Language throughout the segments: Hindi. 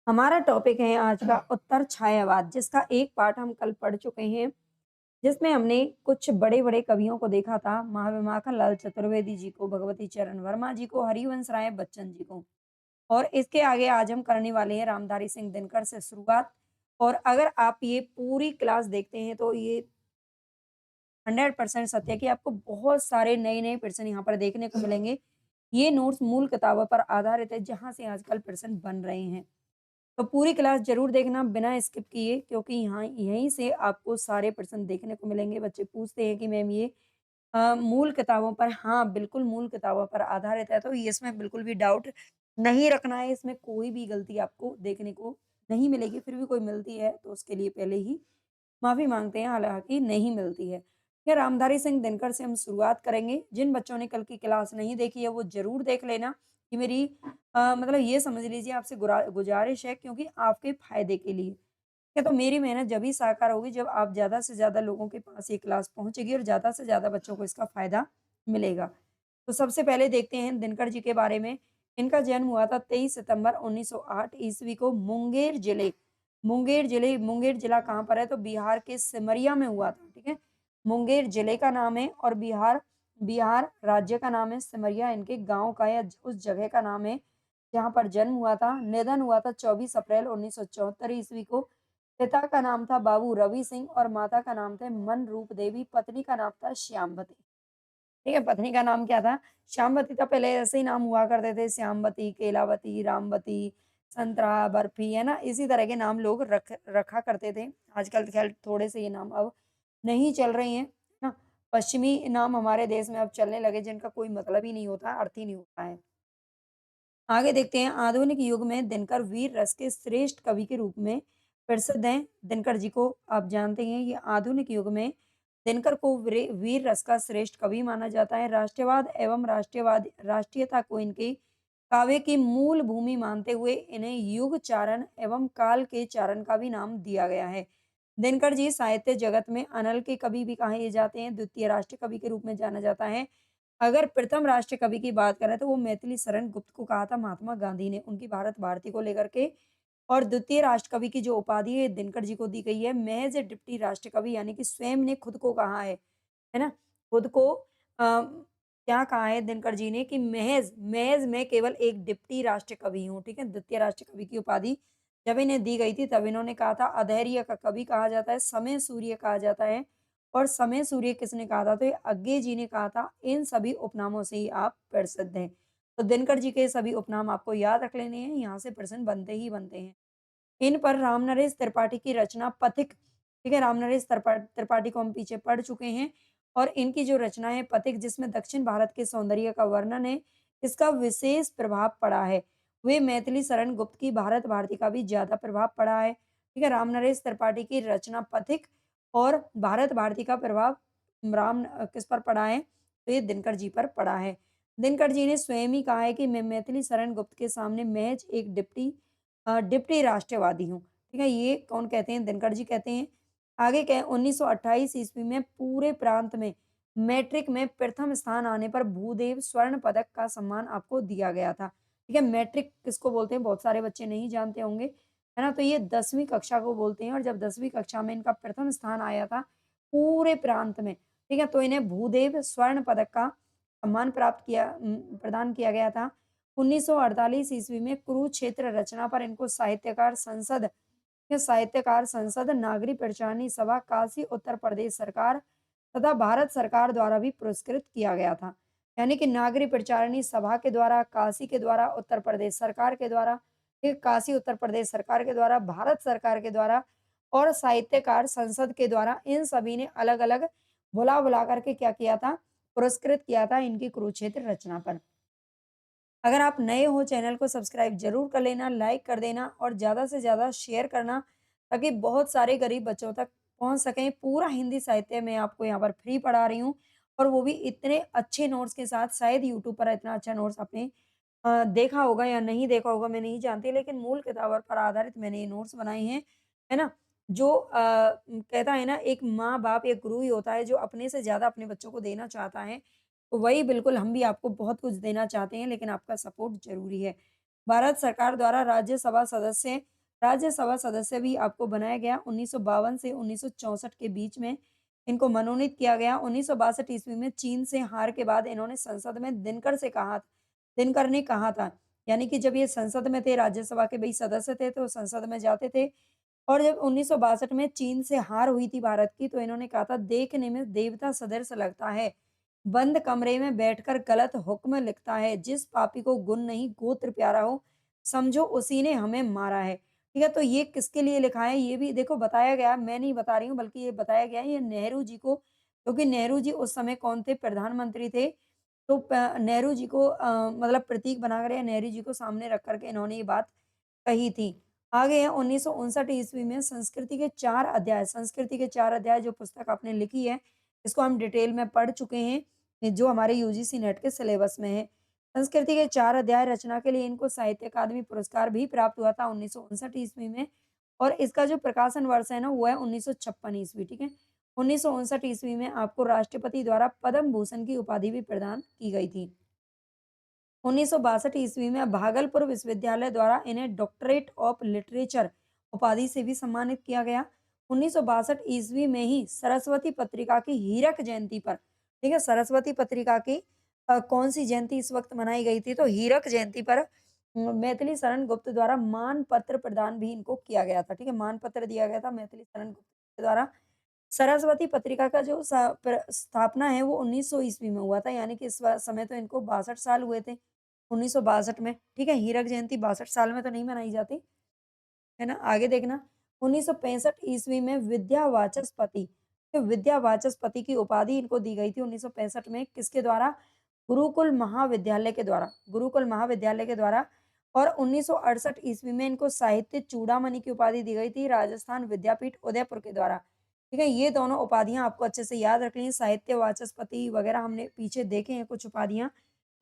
हमारा टॉपिक है आज का उत्तर छायावाद, जिसका एक पार्ट हम कल पढ़ चुके हैं, जिसमें हमने कुछ बड़े-बड़े कवियों को देखा था, माखनलाल चतुर्वेदी जी को, भगवती चरण वर्मा जी को, हरिवंश राय बच्चन जी को। और इसके आगे आज हम करने वाले हैं रामधारी सिंह दिनकर से शुरुआत। और अगर आप ये पूरी क्लास देखते हैं, तो ये 100% सत्य है कि आपको बहुत सारे नए-नए प्रश्न यहाँ पर देखने को मिलेंगे। ये नोट्स मूल किताबों पर आधारित है, जहाँ से आजकल प्रश्न बन रहे हैं। तो पूरी क्लास ज़रूर देखना बिना स्किप किए, क्योंकि यहाँ यहीं से आपको सारे प्रश्न देखने को मिलेंगे। बच्चे पूछते हैं कि मैम ये मूल किताबों पर, हाँ, बिल्कुल मूल किताबों पर आधारित है, तो ये इसमें बिल्कुल भी डाउट नहीं रखना है। इसमें कोई भी गलती आपको देखने को नहीं मिलेगी, फिर भी कोई मिलती है तो उसके लिए पहले ही माफ़ी माँगते हैं, हालाँकि नहीं मिलती है। क्या रामधारी सिंह दिनकर से हम शुरुआत करेंगे। जिन बच्चों ने कल की क्लास नहीं देखी है, वो ज़रूर देख लेना। कि मेरी मतलब ये समझ लीजिए आपसे गुज़ारिश है, क्योंकि आपके फ़ायदे के लिए। क्या तो मेरी मेहनत जभी साकार होगी, जब आप ज़्यादा से ज़्यादा लोगों के पास ये क्लास पहुँचेगी और ज़्यादा से ज़्यादा बच्चों को इसका फ़ायदा मिलेगा। तो सबसे पहले देखते हैं दिनकर जी के बारे में। इनका जन्म हुआ था 23 सितंबर 1908 ईस्वी को मुंगेर जिला कहाँ पर है, तो बिहार के सिमरिया में हुआ था, ठीक है? मुंगेर जिले का नाम है और बिहार बिहार राज्य का नाम है। सिमरिया इनके गाँव का या उस जगह का नाम है, जहाँ पर जन्म हुआ था। निधन हुआ था 24 अप्रैल 1974 ईस्वी को। पिता का नाम था बाबू रवि सिंह और माता का नाम था मनरूप देवी, पत्नी का नाम था श्यामवती। ठीक है, पत्नी का नाम क्या था? श्यामवती था। पहले ऐसे ही नाम हुआ करते थे, श्यामवती, केलावती, रामवती, संतरा, बर्फी, है ना? इसी तरह के नाम लोग रखा करते थे। आजकल तो ख़ैर थोड़े से ये नाम अब नहीं चल रहे हैं, है ना? पश्चिमी नाम हमारे देश में अब चलने लगे, जिनका कोई मतलब ही नहीं होता, अर्थ ही नहीं होता है। आगे देखते हैं, आधुनिक युग में दिनकर वीर रस के श्रेष्ठ कवि के रूप में प्रसिद्ध हैं। दिनकर जी को आप जानते हैं, ये आधुनिक युग में दिनकर को वीर रस का श्रेष्ठ कवि माना जाता है। राष्ट्रवाद एवं राष्ट्रीयता को इनके काव्य की मूल भूमि मानते हुए इन्हें युग चारण एवं काल के चारण का भी नाम दिया गया है। दिनकर जी साहित्य जगत में अनल के कवि भी कहे जाते हैं, द्वितीय राष्ट्र कवि के रूप में जाना जाता है। अगर प्रथम राष्ट्र कवि की बात करें, तो वो मैथिली शरण गुप्त को कहा था महात्मा गांधी ने, उनकी भारत भारती को लेकर के। और द्वितीय राष्ट्र कवि की जो उपाधि है दिनकर जी को दी गई है। महज डिप्टी राष्ट्र कवि, यानी कि स्वयं ने खुद को कहा है ना? खुद को क्या कहा है दिनकर जी ने कि महज महज मैं केवल एक डिप्टी राष्ट्र कवि हूँ, ठीक है? द्वितीय राष्ट्र कवि की उपाधि जब इन्हें दी गई थी, तब इन्होंने कहा था अधैर्य का कवि कहा जाता है, समय सूर्य कहा जाता है। और समय सूर्य किसने कहा था? तो ये अज्ञे जी ने कहा था। इन सभी उपनामों से ही आप प्रसिद्ध हैं। तो दिनकर जी के सभी उपनाम आपको याद रख लेने हैं, यहाँ से प्रश्न बनते ही बनते हैं। इन पर रामनरेश त्रिपाठी की रचना पथिक, ठीक है? रामनरेश त्रिपाठी को हम पीछे पढ़ चुके हैं। और इनकी जो रचना है पथिक, जिसमें दक्षिण भारत के सौंदर्य का वर्णन है, इसका विशेष प्रभाव पड़ा है। वे मैथिली शरण गुप्त की भारत भारती का भी ज़्यादा प्रभाव पड़ा है, ठीक है? रामनरेश त्रिपाठी की रचना पथिक और भारत भारती का प्रभाव किस पर पड़ा है? तो ये दिनकर जी पर पड़ा है। दिनकर जी ने स्वयं ही कहा है कि मैं मैथिली शरण गुप्त के सामने महज एक डिप्टी राष्ट्रवादी हूँ, ठीक है? ये कौन कहते हैं? दिनकर जी कहते हैं। आगे क्या है, 1928 ईस्वी में पूरे प्रांत में मैट्रिक में प्रथम स्थान आने पर भूदेव स्वर्ण पदक का सम्मान आपको दिया गया था, ठीक है? मैट्रिक किसको बोलते हैं? बहुत सारे बच्चे नहीं जानते होंगे, है ना? तो ये 10वीं कक्षा को बोलते हैं। और जब 10वीं कक्षा में इनका प्रथम स्थान आया था पूरे प्रांत में, ठीक है? तो इन्हें भूदेव स्वर्ण पदक का सम्मान प्रदान किया गया था। 1948 ईस्वी में कुरुक्षेत्र रचना पर इनको साहित्यकार संसद, नागरी पंचाननी सभा, काशी उत्तर प्रदेश सरकार तथा भारत सरकार द्वारा भी पुरस्कृत किया गया था। यानी कि नागरी प्रचारिणी सभा के द्वारा, काशी के द्वारा, उत्तर प्रदेश सरकार के द्वारा, फिर काशी उत्तर प्रदेश सरकार के द्वारा, भारत सरकार के द्वारा और साहित्यकार संसद के द्वारा, इन सभी ने अलग-अलग बुला-बुला करके क्या किया था? पुरस्कृत किया था इनकी कुरुक्षेत्र रचना पर। अगर आप नए हो, चैनल को सब्सक्राइब ज़रूर कर लेना, लाइक कर देना और ज़्यादा से ज़्यादा शेयर करना, ताकि बहुत सारे गरीब बच्चों तक पहुँच सकें। पूरा हिंदी साहित्य मैं आपको यहाँ पर फ्री पढ़ा रही हूँ, और वो भी इतने अच्छे नोट्स के साथ। शायद यूट्यूब पर इतना अच्छा नोट्स आपने देखा होगा या नहीं देखा होगा, मैं नहीं जानती, लेकिन मूल किताबों पर आधारित मैंने ये नोट्स बनाए हैं, है ना? जो कहता है ना, एक माँ-बाप एक गुरु ही होता है, जो अपने से ज़्यादा अपने बच्चों को देना चाहता है। तो वही बिल्कुल हम भी आपको बहुत कुछ देना चाहते हैं, लेकिन आपका सपोर्ट ज़रूरी है। भारत सरकार द्वारा राज्यसभा सदस्य राज्यसभा सदस्य भी आपको बनाया गया 1952 से 1964 के बीच में इनको मनोनीत किया गया। 1962 ईस्वी में चीन से हार के बाद इन्होंने संसद में दिनकर ने कहा था, यानी कि जब ये संसद में थे, राज्यसभा के भी सदस्य थे, तो संसद में जाते थे और जब 1962 में चीन से हार हुई थी भारत की, तो इन्होंने कहा था, देखने में देवता सदृश लगता है, बंद कमरे में बैठकर गलत हुक्म लिखता है, जिस पापी को गुण नहीं गोत्र प्यारा हो, समझो उसी ने हमें मारा है। ठीक है, तो ये किसके लिए लिखा है, ये भी देखो बताया गया है, मैं नहीं बता रही हूँ बल्कि ये बताया गया है, ये नेहरू जी को, क्योंकि नेहरू जी उस समय कौन थे? प्रधानमंत्री थे। तो नेहरू जी को मतलब प्रतीक बनाकर या नेहरू जी को सामने रख कर के इन्होंने ये बात कही थी। आगे है 1959 ईस्वी में संस्कृति के 4 अध्याय जो पुस्तक आपने लिखी है, इसको हम डिटेल में पढ़ चुके हैं, ये जो हमारे यूजीसी नेट के सिलेबस में है। संस्कृति के 4 अध्याय रचना के लिए इनको साहित्य अकादमी पुरस्कार भी प्राप्त हुआ था 1959 ईस्वी में और इसका जो प्रकाशन वर्ष है ना, वो है 1956 ईस्वी, ठीक है? 1959 ईस्वी में आपको राष्ट्रपति द्वारा पद्म भूषण की उपाधि भी प्रदान की गई थी। 1962 ईस्वी में भागलपुर विश्वविद्यालय द्वारा इन्हें डॉक्टरेट ऑफ लिटरेचर उपाधि से भी सम्मानित किया गया। 1962 ईस्वी में ही सरस्वती पत्रिका की हीरक जयंती पर, ठीक है, सरस्वती पत्रिका की कौन सी जयंती इस वक्त मनाई गई थी? तो हीरक जयंती पर मैथिली शरण गुप्त द्वारा मान पत्र प्रदान भी इनको किया गया था, ठीक है, मान पत्र दिया गया था मैथिली शरण गुप्त के द्वारा। सरस्वती पत्रिका का जो स्थापना है वो 1900 ईस्वी में हुआ था, यानी कि इस समय तो इनको 62 साल हुए थे 1962 में, ठीक है, हीरक जयंती 62 साल में तो नहीं मनाई जाती, है ना? आगे देखना 1965 ईस्वी में विद्या वाचस्पति की उपाधि इनको दी गई थी 1965 में, किसके द्वारा? गुरुकुल महाविद्यालय के द्वारा और 1968 ईस्वी में इनको साहित्य चूड़ामणि की उपाधि दी गई थी राजस्थान विद्यापीठ उदयपुर के द्वारा। ठीक है, ये दोनों उपाधियाँ आपको अच्छे से याद रखनी है, साहित्य वाचस्पति वगैरह हमने पीछे देखे हैं कुछ उपाधियाँ,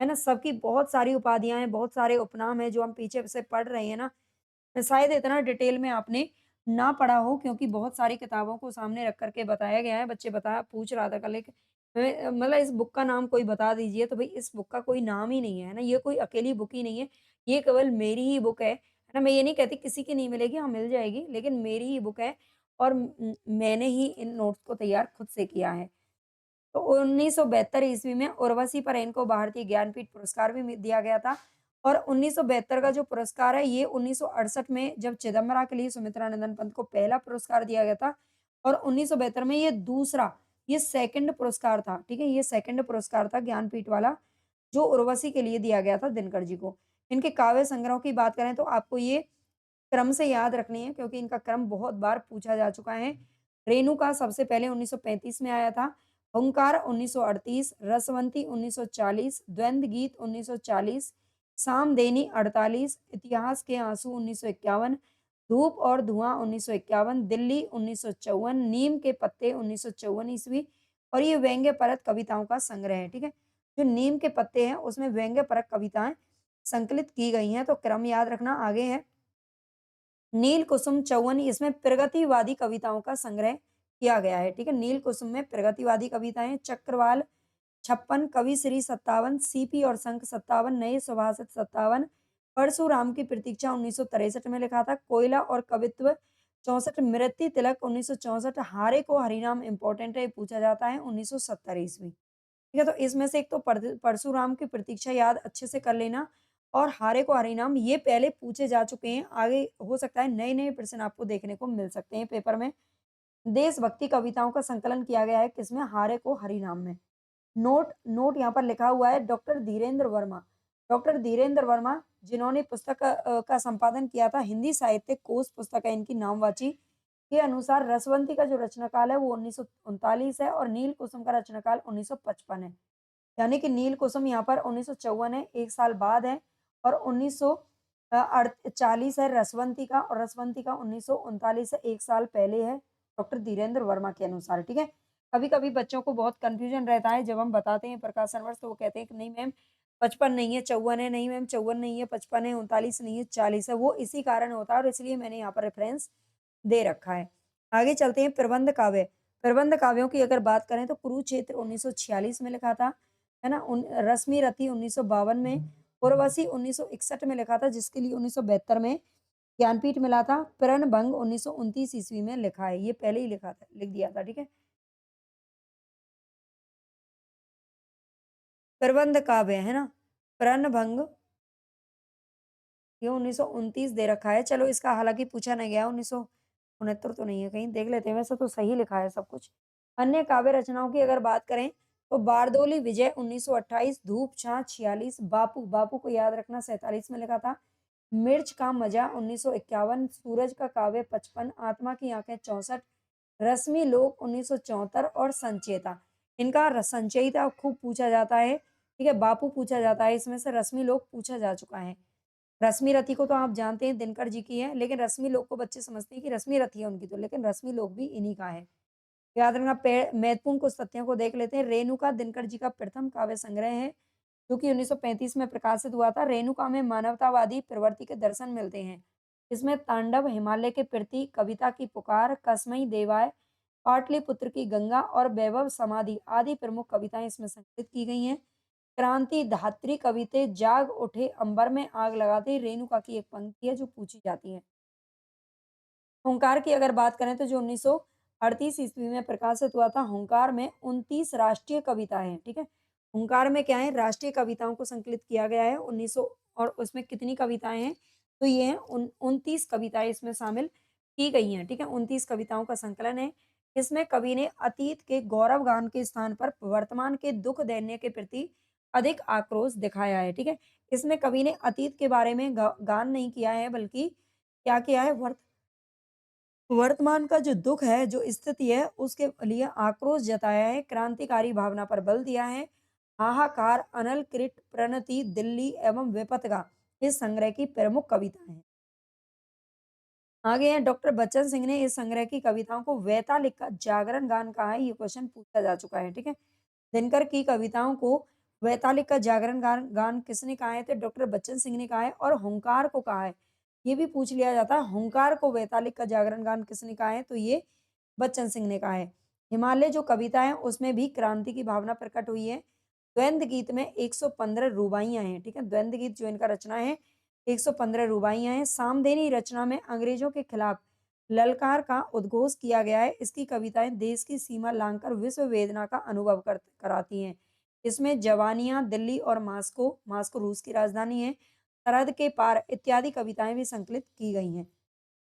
है ना? सबकी बहुत सारी उपाधियाँ हैं, बहुत सारे उपनाम हैं जो हम पीछे से पढ़ रहे हैं ना, शायद इतना डिटेल में आपने ना पढ़ा हो क्योंकि बहुत सारी किताबों को सामने रख कर के बताया गया है। बच्चे बता पूछ रहा था कल एक मतलब इस बुक का नाम कोई बता दीजिए, तो भई इस बुक का कोई नाम ही नहीं है ना? ये कोई अकेली बुक ही नहीं है, ये केवल मेरी ही बुक है ना? मैं ये नहीं कहती किसी की नहीं मिलेगी, हाँ, मिल जाएगी, लेकिन मेरी ही बुक है और मैंने ही इन नोट्स को तैयार खुद से किया है। तो 1972 ईस्वी में उर्वशी पर इनको भारतीय ज्ञानपीठ पुरस्कार भी दिया गया था और 1972 का जो पुरस्कार है ये 1968 में जब चिदम्बरा के लिए सुमित्रा नंदन पंत को पहला पुरस्कार दिया गया था और 1972 में ये सेकंड पुरस्कार था, ठीक है, ये सेकंड पुरस्कार था ज्ञानपीठ वाला जो उर्वशी के लिए दिया गया था दिनकर जी को। इनके काव्य संग्रह की बात करें तो आपको ये क्रम से याद रखनी है क्योंकि इनका क्रम बहुत बार पूछा जा चुका है। रेणुका सबसे पहले 1935 में आया था, हुंकार 1938, रसवंती 1940, द्वंद्व गीत 1940, सामदेनी 48, इतिहास के आंसू 1951, धूप और धुआं 1951, दिल्ली 1954, नीम के पत्ते 1954 ईस्वी और ये व्यंग्य परत कविताओं का संग्रह है, ठीक है। जो नीम के पत्ते हैं उसमें व्यंग्य परत कविताएं संकलित की गई हैं, तो क्रम याद रखना आगे है। नील कुसुम चौवन इसमें प्रगतिवादी कविताओं का संग्रह किया गया है, ठीक है। नील कुसुम में प्रगतिवादी कविताएं, चक्रवाल 56, कविश्री 57, सीपी और शंख 57, नए सुभाषित 57, परशुराम की प्रतीक्षा 1963 में लिखा था, कोयला और कवित्व 64, मृत्यु तिलक 1964, हारे को हरिनाम इंपॉर्टेंट है, ये पूछा जाता है 1970 ईस्वी। ठीक है, तो इसमें से एक तो परशुराम की प्रतीक्षा याद अच्छे से कर लेना और हारे को हरिनाम ये पहले पूछे जा चुके हैं, आगे हो सकता है नए-नए प्रश्न आपको देखने को मिल सकते हैं पेपर में। देशभक्ति कविताओं का संकलन किया गया है किसमें? हारे को हरिनाम में। नोट नोट यहाँ पर लिखा हुआ है डॉक्टर धीरेन्द्र वर्मा। डॉक्टर धीरेन्द्र वर्मा जिन्होंने पुस्तक का संपादन किया था, हिंदी साहित्य कोश पुस्तक है इनकी नामवाची, के अनुसार रसवंती का जो रचनाकाल है वो 1939 है और नील कुसुम का रचनाकाल 1955 है। यानी कि नील कुसुम यहाँ पर 1954 है, 1 साल बाद है और 1940 है रसवंती का और रसवंती का 1939 से 1 साल पहले है, डॉक्टर धीरेन्द्र वर्मा के अनुसार, ठीक है। कभी-कभी बच्चों को बहुत कन्फ्यूजन रहता है जब हम बताते हैं प्रकाशन वर्ष तो वो कहते हैं कि नहीं मैम 55 नहीं है 54 है, नहीं मैम 54 नहीं है 55 है, 39 नहीं है 40 है, वो इसी कारण होता है और इसलिए मैंने यहाँ पर रेफरेंस दे रखा है। आगे चलते हैं प्रबंध काव्य। प्रबंध काव्यों की अगर बात करें तो कुरुक्षेत्र 1946 में लिखा था, है ना? रश्मि रथी 1952 में, उर्वशी 1961 में लिखा था जिसके लिए 1972 में ज्ञानपीठ मिला था, प्रणभंग 1929 ईस्वी में लिखा है, ये पहले ही लिखा था, लिख दिया था, ठीक है। प्रबंध काव्य है ना, प्रणभंग ये 1929 दे रखा है। चलो इसका हालाँकि पूछा नहीं गया, 1969 तो नहीं है कहीं, देख लेते हैं, वैसे तो सही लिखा है सब कुछ। अन्य काव्य रचनाओं की अगर बात करें, तो बारदोली विजय 1928, धूप-छाँव 46, बापू, बापू को याद रखना 47 में लिखा था। मिर्च का मजा 1951, सूरज का काव्य 55, आत्मा की आँखें 64, रश्मि लोक 1974 और संचेता। इनका संचयिता खूब पूछा जाता है, ठीक है, बापू पूछा जाता है, इसमें से रश्मि लोक पूछा जा चुका है। रश्मि रथी को तो आप जानते हैं दिनकर जी की है, लेकिन रश्मि लोक को बच्चे समझते हैं कि रश्मि रथी है उनकी तो, लेकिन रश्मि लोक भी इन्हीं का है। याद रखना, महत्वपूर्ण कुछ तथ्यों को देख लेते हैं। रेणुका दिनकर जी का प्रथम काव्य संग्रह है, जो कि 1935 में प्रकाशित हुआ था। रेणुका में मानवतावादी प्रवृत्ति के दर्शन मिलते हैं। इसमें तांडव, हिमालय के प्रति, कविता की पुकार, कसमई देवाय, पाटलिपुत्र की गंगा और वैभव समाधि आदि प्रमुख कविताएं इसमें संकलित की गई हैं। क्रांति धात्री कविते, जाग उठे अंबर में आग लगाते, रेणुका की एक पंक्ति है जो पूछी जाती है। हुंकार की अगर बात करें, तो जो 1938 ईस्वी में प्रकाशित हुआ था, हुंकार में 29 राष्ट्रीय कविताएं हैं, ठीक है। हुंकार में क्या है, राष्ट्रीय कविताओं को संकलित किया गया है 1900, और उसमें कितनी कविताएं हैं, तो ये हैं 29 कविताएं इसमें शामिल की गई हैं, ठीक है। 29 कविताओं का संकलन है। इसमें कवि ने अतीत के गौरव गान के स्थान पर वर्तमान के दुख दैन्य के प्रति अधिक आक्रोश दिखाया है, ठीक है। इसमें कवि ने अतीत के बारे में गान नहीं किया है, बल्कि क्या किया है, वर्तमान का जो दुख है, जो स्थिति है, उसके लिए आक्रोश जताया है, क्रांतिकारी भावना पर बल दिया है। हाहाकार, अनल, कृत, प्रणति, दिल्ली एवं विपथगा इस संग्रह की प्रमुख कविताएं हैं। आगे हैं, डॉक्टर बच्चन सिंह ने इस संग्रह की कविताओं को वैतालिक का जागरण गान कहा है, ये क्वेश्चन पूछा जा चुका है, ठीक है। दिनकर की कविताओं को वैतालिक का जागरण गान गान किसने कहा है, तो डॉक्टर बच्चन सिंह ने कहा है, और हुंकार को कहा है। ये भी पूछ लिया जाता है, हुंकार को वैतालिक का जागरण गान किसने कहा है, तो ये बच्चन सिंह ने कहा है। हिमालय जो कविता है, उसमें भी क्रांति की भावना प्रकट हुई है। द्वंद्व गीत में 115 रुबाइयां हैं, ठीक है। द्वंद्व गीत जो इनका रचना है, 115 रुबाइयां हैं। सामधेनी रचना में अंग्रेजों के खिलाफ ललकार का उद्घोष किया गया है। इसकी कविताएं देश की सीमा लांघकर विश्व वेदना का अनुभव कराती हैं। इसमें जवानियां, दिल्ली और मास्को, मास्को रूस की राजधानी है, सरहद के पार इत्यादि कविताएं भी संकलित की गई हैं।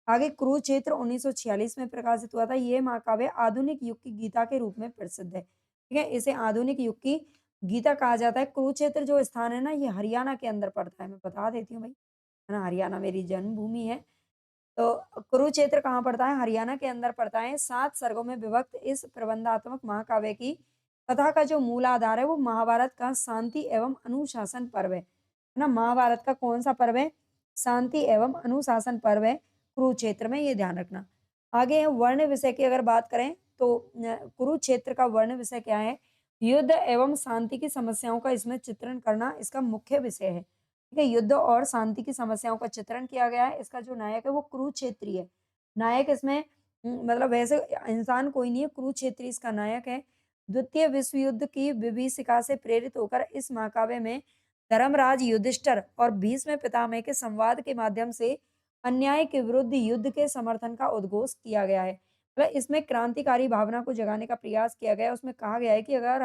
आगे कुरुक्षेत्र 1946 में प्रकाशित हुआ था। ये महाकाव्य आधुनिक युग की गीता के रूप में प्रसिद्ध है, ठीक है। इसे आधुनिक युग की गीता कहा जाता है। कुरुक्षेत्र जो स्थान है ना, ये हरियाणा के अंदर पड़ता है, मैं बता देती हूँ भाई, है ना, हरियाणा मेरी जन्मभूमि है। तो कुरुक्षेत्र कहाँ पड़ता है, हरियाणा के अंदर पड़ता है। 7 सर्गों में विभक्त इस प्रबंधात्मक महाकाव्य की कथा का जो मूल आधार है, वो महाभारत का शांति एवं अनुशासन पर्व है ना। महाभारत का कौन सा पर्व है, शांति एवं अनुशासन पर्व है कुरुक्षेत्र में, ये ध्यान रखना। आगे वर्ण विषय की अगर बात करें, तो कुरुक्षेत्र का वर्ण विषय क्या है, युद्ध एवं शांति की समस्याओं का इसमें चित्रण करना इसका मुख्य विषय है, ठीक है। युद्ध और शांति की समस्याओं का चित्रण किया गया है। इसका जो नायक है, वो कुरुक्षेत्री है। नायक इसमें मतलब वैसे इंसान कोई नहीं है, कुरुक्षेत्री इसका नायक है। द्वितीय विश्व युद्ध की विभीषिका से प्रेरित होकर इस महाकाव्य में धर्मराज युधिष्ठिर और भीष्म पितामह के संवाद के माध्यम से अन्याय के विरुद्ध युद्ध के समर्थन का उद्घोष किया गया है। मतलब इसमें क्रांतिकारी भावना को जगाने का प्रयास किया गया है। उसमें कहा गया है कि अगर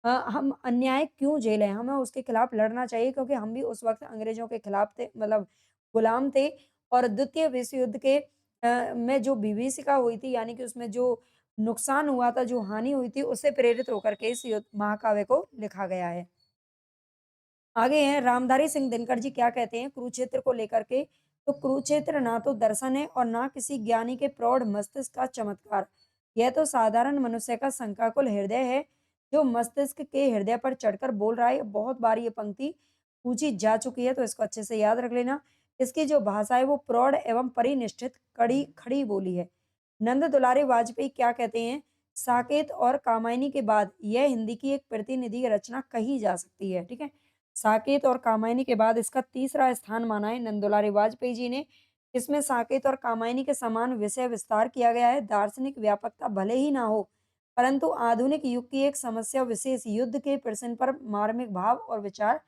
हम अन्याय क्यों झेलें, हमें उसके खिलाफ लड़ना चाहिए, क्योंकि हम भी उस वक़्त अंग्रेज़ों के खिलाफ थे, मतलब गुलाम थे। और द्वितीय विश्व युद्ध के में जो विभीषिका हुई थी, यानी कि उसमें जो नुकसान हुआ था, जो हानि हुई थी, उससे प्रेरित होकर के इस युद्ध महाकाव्य को लिखा गया है। आगे हैं, रामधारी सिंह दिनकर जी क्या कहते हैं कुरुक्षेत्र को लेकर के, तो कुरुक्षेत्र ना तो दर्शन है और ना किसी ज्ञानी के प्रौढ़ मस्तिष्क का चमत्कार। यह तो साधारण मनुष्य का शंकाकुल हृदय है, जो मस्तिष्क के हृदय पर चढ़कर बोल रहा है। बहुत बार ये पंक्ति पूछी जा चुकी है, तो इसको अच्छे से याद रख लेना। इसकी जो भाषा है, वो प्रौढ़ एवं परिनिष्ठित कड़ी खड़ी बोली है। नंद दुलारे वाजपेयी क्या कहते हैं, साकेत और कामायनी के बाद यह हिंदी की एक प्रतिनिधि रचना कही जा सकती है, ठीक है। साकेत और कामायनी के बाद इसका तीसरा स्थान माना है नंदुलारे वाजपेयी जी ने। इसमें साकेत और कामायनी के समान विषय विस्तार किया गया है। दार्शनिक व्यापकता भले ही ना हो, परंतु आधुनिक युग की एक समस्या विशेष युद्ध के प्रश्न पर मार्मिक भाव और विचार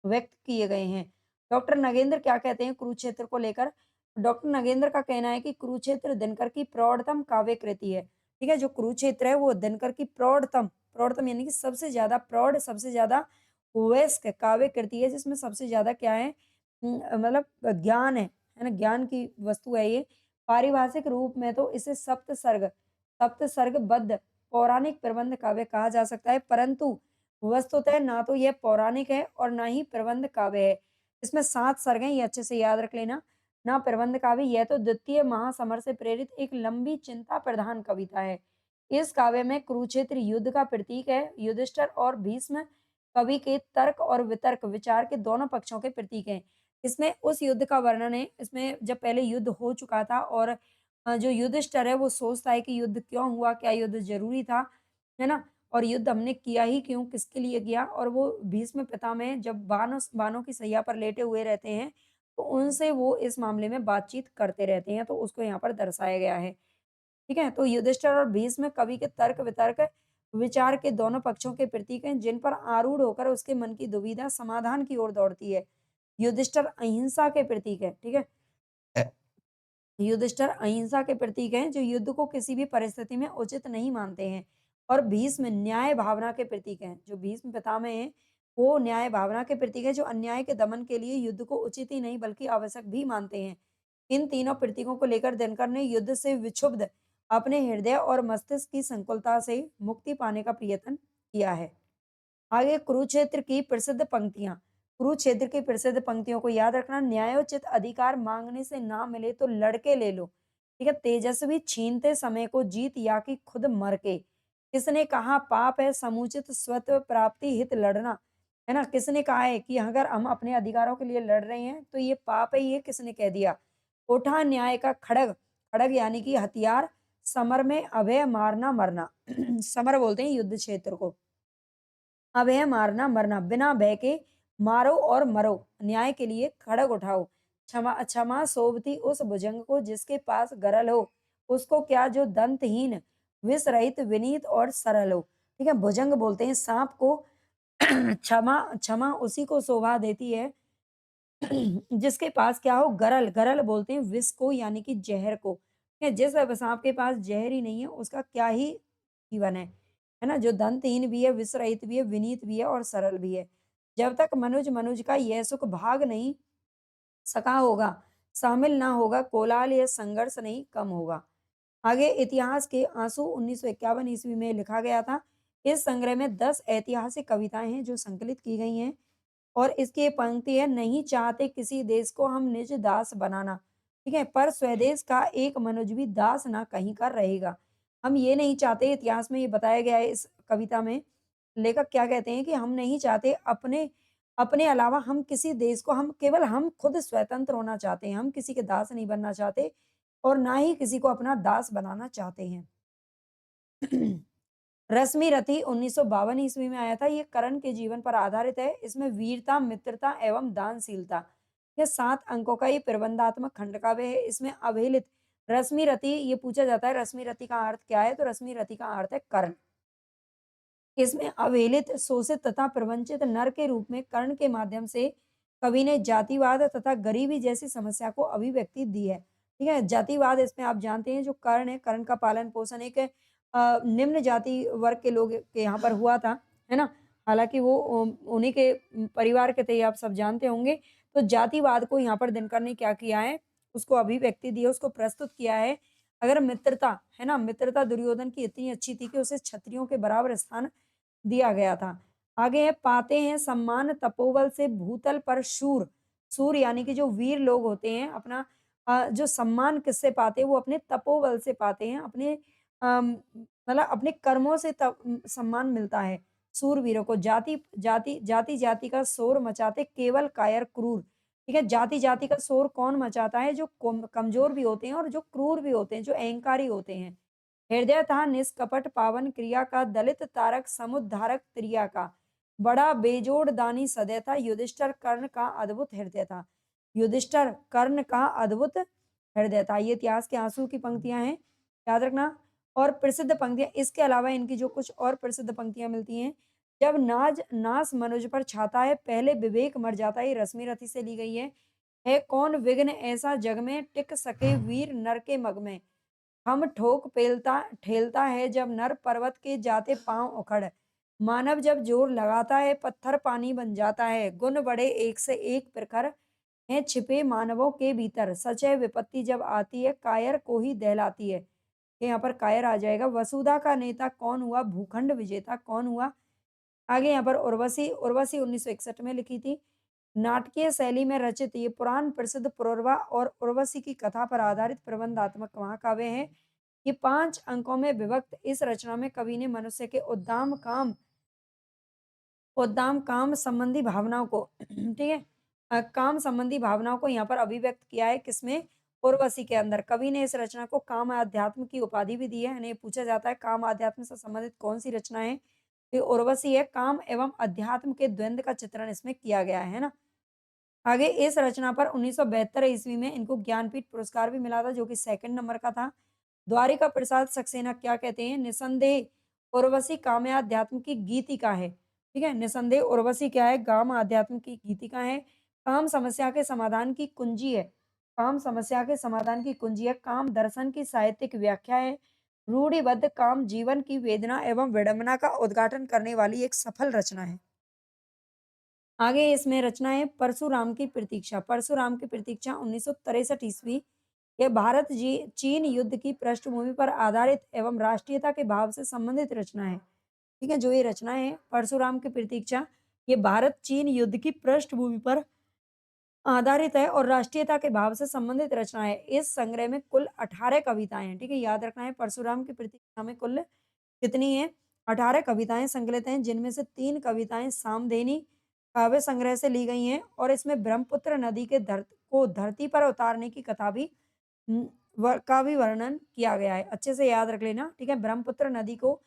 व्यक्त किए गए हैं। डॉक्टर नगेंद्र क्या कहते हैं कुरुक्षेत्र को लेकर, डॉक्टर नगेंद्र का कहना है कि कुरुक्षेत्र दिनकर की प्रौढ़तम काव्य कृति है। ठीक है? जो कुरुक्षेत्र है वो दिनकर की प्रौढ़तम प्रौढ़तम यानी कि सबसे ज़्यादा प्रौढ़, सबसे ज़्यादा वयस्क काव्य कृति है जिसमें सबसे ज़्यादा क्या है मतलब ज्ञान है ना? ज्ञान की वस्तु है ये। पारिभाषिक रूप में तो इसे सप्तसर्गबद्ध पौराणिक प्रबंध काव्य कहा जा सकता है, परंतु वस्तुतः ना तो यह पौराणिक है और ना ही प्रबंध काव्य है। इसमें 7 सर्ग हैं, ये अच्छे से याद रख लेना। ना प्रबंध काव्य, यह तो द्वितीय महासमर से प्रेरित एक लंबी चिंता प्रधान कविता है। इस काव्य में कुरुक्षेत्र युद्ध का प्रतीक है। युधिष्ठिर और भीष्म कवि के तर्क और वितर्क विचार के दोनों पक्षों के प्रतीक हैं। इसमें उस युद्ध का वर्णन है, इसमें जब पहले युद्ध हो चुका था और जो युधिष्ठिर है वो सोचता है कि युद्ध क्यों हुआ? क्या युद्ध ज़रूरी था? है ना? और युद्ध हमने किया ही क्यों? किसके लिए किया? और वो भीष्म पितामह जब बाणों की सैया पर लेटे हुए रहते हैं, तो उनसे वो इस मामले में बातचीत करते रहते हैं, तो उसको यहाँ पर दर्शाया गया है। ठीक है? तो युधिष्ठिर और भीष्म कवि के तर्क-वितर्क, विचार के दोनों पक्षों के प्रतीक हैं, जिन पर आरूढ़ होकर उसके मन की दुविधा समाधान की ओर दौड़ती है। युधिष्ठिर अहिंसा के प्रतीक है, ठीक है? युधिष्ठिर अहिंसा के प्रतीक हैं, जो युद्ध को किसी भी परिस्थिति में उचित नहीं मानते हैं और भीष्म न्याय भावना के प्रतीक हैं। जो भीष्म पितामह हैं, वो न्याय भावना के प्रतीक हैं, जो अन्याय के दमन के लिए युद्ध को उचित ही नहीं बल्कि आवश्यक भी मानते हैं। इन तीनों प्रतीकों को लेकर दिनकर ने युद्ध से विक्षुब्ध अपने हृदय और मस्तिष्क की संकुलता से मुक्ति पाने का प्रयत्न किया है। आगे कुरुक्षेत्र की प्रसिद्ध पंक्तियाँ। कुरुक्षेत्र की प्रसिद्ध पंक्तियों को याद रखना, न्यायोचित अधिकार माँगने से ना मिले तो लड़के ले लो। ठीक है? तेजस्वी छीनते समय को जीत या कि खुद मर के। किसने कहा पाप है समुचित स्वत्व प्राप्ति हित लड़ना। है ना? किसने कहा है कि अगर हम अपने अधिकारों के लिए लड़ रहे हैं तो ये पाप है, ये किसने कह दिया? उठा न्याय का खड़ग, खड़ग यानी कि हथियार, समर में अभय मारना मरना। समर बोलते हैं युद्ध क्षेत्र को। अब है मारना मरना, बिना भय के मारो और मरो, न्याय के लिए खड़ग उठाओ। क्षमा क्षमा सोबती उस भुजंग को जिसके पास गरल हो, उसको क्या जो दंतहीन, विष रहित, विनीत और सरल हो। ठीक है? भुजंग बोलते हैं सांप को। क्षमा क्षमा उसी को शोभा देती है जिसके पास क्या हो गरल, गरल बोलते हैं विष को यानी कि जहर को। ठीक है? जिस सांप के पास जहर ही नहीं है उसका क्या ही जीवन है ना? जो दंतहीन भी है, विष रहित भी है, विनीत भी है और सरल भी है। जब तक मनुज मनुज का यह सुख भाग नहीं सका होगा, शामिल ना होगा, कोलाहल या संघर्ष नहीं कम होगा। आगे इतिहास के आंसू 1951 ईस्वी में लिखा गया था। इस संग्रह में 10 ऐतिहासिक कविताएं हैं जो संकलित की गई हैं और इसकी ये पंक्ति है, नहीं चाहते किसी देश को हम निज दास बनाना। ठीक है? पर स्वदेश का एक मनुज भी दास ना कहीं का रहेगा। हम ये नहीं चाहते, इतिहास में ये बताया गया है इस कविता में, लेखक क्या कहते हैं कि हम नहीं चाहते अपने अपने अलावा हम किसी देश को, हम खुद स्वतंत्र होना चाहते हैं। हम किसी के दास नहीं बनना चाहते और ना ही किसी को अपना दास बनाना चाहते हैं। रश्मि रथी 1952 ईस्वी में आया था। ये कर्ण के जीवन पर आधारित है। इसमें वीरता, मित्रता एवं दानशीलता, ये 7 अंकों का ये प्रबंधात्मक खंड काव्य है। इसमें अवहेलित रश्मि रथी, ये पूछा जाता है रश्मि रथी का अर्थ क्या है? तो रश्मि रथी का अर्थ है कर्ण। इसमें अवहेलित, शोषित तथा प्रवंचित नर के रूप में कर्ण के माध्यम से कवि ने जातिवाद तथा गरीबी जैसी समस्या को अभिव्यक्ति दी है। ठीक है? जातिवाद, इसमें आप जानते हैं जो कर्ण है, कर्ण का पालन पोषण एक निम्न जाति वर्ग के लोग के यहाँ पर हुआ था, है ना? हालाँकि वो उन्हीं के परिवार के थे, ये आप सब जानते होंगे। तो जातिवाद को यहाँ पर दिनकर ने क्या किया है, उसको अभिव्यक्ति दी है, उसको प्रस्तुत किया है। अगर मित्रता, है ना? मित्रता दुर्योधन की इतनी अच्छी थी कि उसे क्षत्रियों के बराबर स्थान दिया गया था। आगे है, पाते हैं सम्मान तपोबल से भूतल पर शूर। शूर यानी कि जो वीर लोग होते हैं अपना जो सम्मान किससे पाते हैं? वो अपने तपोबल से पाते हैं। अपने मतलब अपने कर्मों से सम्मान मिलता है शूरवीरों को। जाति-जाति का शोर मचाते केवल कायर क्रूर। ठीक है? जाति-जाति का शोर कौन मचाता है? जो कमज़ोर भी होते हैं और जो क्रूर भी होते हैं, जो अहंकारी होते हैं। हृदय था निष्कपट पावन क्रिया का, दलित तारक समुद्धारक त्रिया का। बड़ा बेजोड़ दानी सदै था, युधिष्ठिर कर्ण का अद्भुत हृदय था। युधिष्ठिर कर्ण का अद्भुत हृदय था। ये इतिहास के आंसू की पंक्तियाँ हैं, याद रखना। और प्रसिद्ध पंक्तियाँ, इसके अलावा इनकी जो कुछ और प्रसिद्ध पंक्तियाँ मिलती हैं, जब नाज नास मनुज पर छाता है, पहले विवेक मर जाता है, ये रश्मि रथी से ली गई है। है कौन विघ्न ऐसा जग में, टिक सके वीर नर के मग में। हम ठोक पेलता ठेलता है जब नर, पर्वत के जाते पांव उखड़। मानव जब जोर लगाता है पत्थर पानी बन जाता है। गुण बड़े एक से एक प्रखर, हैं छिपे मानवों के भीतर। सच है विपत्ति जब आती है कायर को ही दहलाती है। ये यहाँ पर कायर आ जाएगा। वसुधा का नेता कौन हुआ, भूखंड विजेता कौन हुआ। आगे यहाँ पर उर्वशी, उर्वशी 1961 में लिखी थी। नाटकीय शैली में रचित ये पुराण प्रसिद्ध पुरवा और उर्वशी की कथा पर आधारित प्रबंधात्मक महाकाव्य है। ये 5 अंकों में विभक्त इस रचना में कवि ने मनुष्य के उद्दाम काम संबंधी भावनाओं को ठीक है, काम संबंधी भावनाओं को यहाँ पर अभिव्यक्त किया है। किसमें, उर्वशी के अंदर। कवि ने इस रचना को काम अध्यात्म की उपाधि भी दी है। यानी पूछा जाता है काम अध्यात्म से संबंधित कौन सी रचना है, तो उर्वशी है। काम एवं अध्यात्म के द्वंद्व का चित्रण इसमें किया गया है ना। आगे इस रचना पर 1972 ईस्वी में इनको ज्ञानपीठ पुरस्कार भी मिला था, जो कि सेकंड नंबर का था। द्वारिका प्रसाद सक्सेना क्या कहते हैं, निसंदेह उर्वशी काम्य अध्यात्म की गीतिका है। ठीक है, निसंदेह उर्वशी क्या है, काम अध्यात्म की गीतिका है। काम समस्या के समाधान की कुंजी है। काम समस्या के समाधान की कुंजी है। काम दर्शन की साहित्यिक व्याख्या है। रूढ़िबद्ध काम जीवन की वेदना एवं विडंबना का उद्घाटन करने वाली एक सफल रचना है। आगे इसमें रचना है परशुराम की प्रतीक्षा। परशुराम की प्रतीक्षा 1963 ईस्वी, यह भारत जी चीन युद्ध की पृष्ठभूमि पर आधारित एवं राष्ट्रीयता के भाव से संबंधित रचना है। ठीक है, जो ये रचना है परशुराम की प्रतीक्षा, ये भारत चीन युद्ध की पृष्ठभूमि पर आधारित है और राष्ट्रीयता के भाव से संबंधित रचना है। इस संग्रह में कुल 18 कविताएं हैं। ठीक है, याद रखना है परशुराम की प्रतीक्षा में कुल कितनी है, 18 कविताएं संकलित हैं, जिनमें से 3 कविताएं सामधेनी काव्य संग्रह से ली गई हैं और इसमें ब्रह्मपुत्र नदी के धरती पर उतारने की कथा भी का भी वर्णन किया गया है। अच्छे से याद रख लेना। ठीक है, ब्रह्मपुत्र नदी को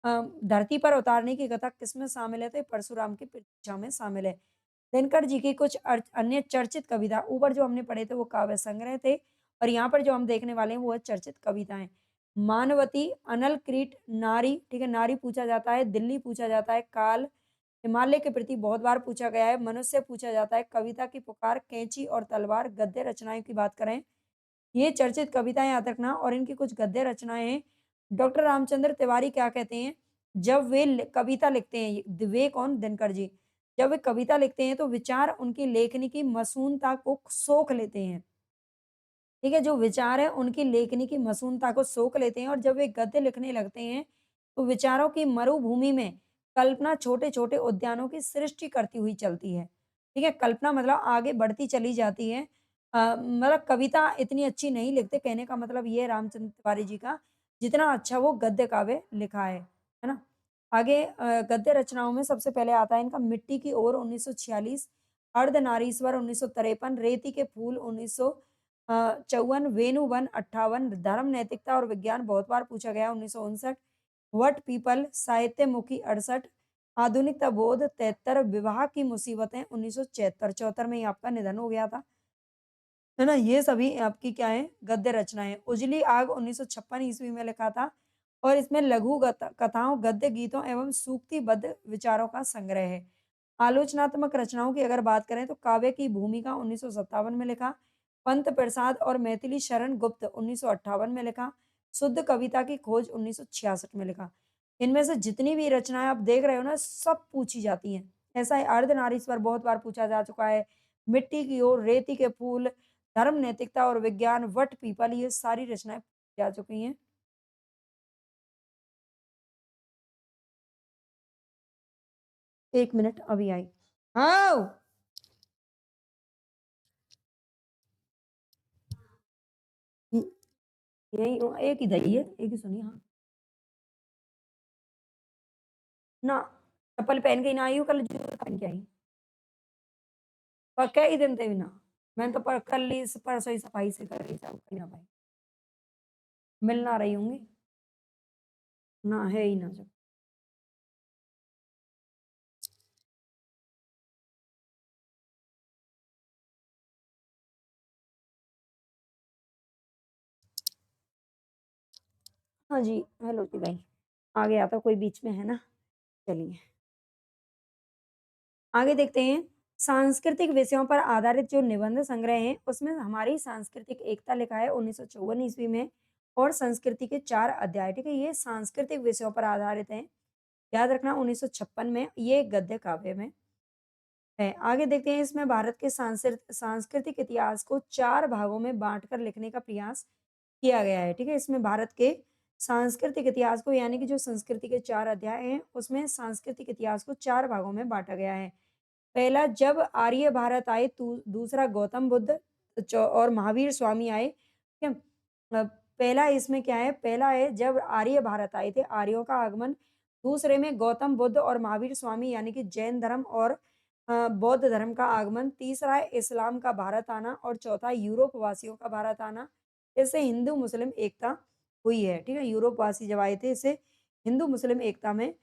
धरती पर उतारने की कथा किसमें शामिल है, तो परशुराम की प्रतीक्षा में शामिल है। दिनकर जी की कुछ अन्य चर्चित कविता, ऊपर जो हमने पढ़े थे वो काव्य संग्रह थे और यहाँ पर जो हम देखने वाले हैं वो है चर्चित कविताएं। मानवती, अनल क्रीट, नारी, ठीक है, नारी पूछा जाता है। दिल्ली पूछा जाता है। काल, हिमालय के प्रति बहुत बार पूछा गया है। मनुष्य पूछा जाता है। कविता की पुकार, कैंची और तलवार। गद्य रचनाएं की बात करें, ये चर्चित कविताएं याद रखना और इनकी कुछ गद्य रचनाएं हैं। डॉक्टर रामचंद्र तिवारी क्या कहते हैं, जब वे कविता लिखते हैं, वे कौन, दिनकर जी, जब वे कविता लिखते हैं तो विचार उनकी लेखनी की मसूनता को सोख लेते हैं। ठीक है, जो विचार है उनकी लेखनी की मसूनता को सोख लेते हैं और जब वे गद्य लिखने लगते हैं तो विचारों की मरुभूमि में कल्पना छोटे छोटे उद्यानों की सृष्टि करती हुई चलती है। ठीक है, कल्पना मतलब आगे बढ़ती चली जाती है। मतलब कविता इतनी अच्छी नहीं लिखते, कहने का मतलब ये है रामचंद्र तिवारी जी का, जितना अच्छा वो गद्य काव्य लिखा है ना। आगे गद्य रचनाओं में सबसे पहले आता है इनका मिट्टी की ओर 1946, अर्धनारीश्वर 1953, रेती के फूल 1954, वेणु वन 58, धर्म नैतिकता और विज्ञान बहुत बार पूछा गया 1959, व्हाट पीपल साहित्यमुखी 68, आधुनिकता बोध 73, विवाह की मुसीबतें 1974, 74 में ही आपका निधन हो गया था, है ना। ये सभी आपकी क्या है, गद्य रचनाएं। उजली आग 1956 ईस्वी में लिखा था और इसमें लघु कथाओं, गद्य गीतों एवं सूक्तिबद्ध विचारों का संग्रह है। आलोचनात्मक रचनाओं की अगर बात करें तो काव्य की भूमिका 1957 में लिखा, पंत प्रसाद और मैथिली शरण गुप्त 1958 में लिखा, शुद्ध कविता की खोज 1966 में लिखा। इनमें से जितनी भी रचनाएं आप देख रहे हो ना, सब पूछी जाती हैं। ऐसा है, अर्धनारीश्वर बहुत बार पूछा जा चुका है, मिट्टी की ओर, रेती के फूल, धर्म नैतिकता और विज्ञान, वट पीपल, ये सारी रचनाएं पूछी जा चुकी हैं। 1 मिनट अभी आई। हाँ, यही एक ही दही है, एक ही सुनी। हाँ ना, चप्पल पहन के ही ना आई हूँ, कल जूता पहन के आई। पर कई दिन थे भी ना, मैंने तो कल ही परसों ही सफाई से कर रही सब कहीं ना भाई, मिल ना रही होंगी ना, है ही ना जब। हाँ जी, हेलो जी भाई, आ गया था कोई बीच में, है ना। चलिए आगे देखते हैं। सांस्कृतिक विषयों पर आधारित जो निबंध संग्रह हैं, उसमें हमारी सांस्कृतिक एकता लिखा है 1954 ईस्वी में और संस्कृति के 4 अध्याय, ठीक है? ये सांस्कृतिक विषयों पर आधारित हैं। याद रखना 1956 में ये गद्य काव्य में है। आगे देखते हैं इसमें भारत के सांस्कृतिक इतिहास को 4 भागों में बाँटकर लिखने का प्रयास किया गया है, ठीक है? इसमें भारत के सांस्कृतिक इतिहास को यानी कि जो संस्कृति के 4 अध्याय हैं, उसमें सांस्कृतिक इतिहास को 4 भागों में बाँटा गया है। पहला जब आर्य भारत आए, दूसरा गौतम बुद्ध और महावीर स्वामी आए, ठीक है? पहला इसमें क्या है, पहला है जब आर्य भारत आए थे, आर्यों का आगमन। दूसरे में गौतम बुद्ध और महावीर स्वामी यानी कि जैन धर्म और बौद्ध धर्म का आगमन। तीसरा है इस्लाम का भारत आना और चौथा यूरोप वासियों का भारत आना। इससे हिंदू मुस्लिम एकता हुई है, ठीक है? यूरोप वासी जब आए थे, इससे हिंदू मुस्लिम एकता में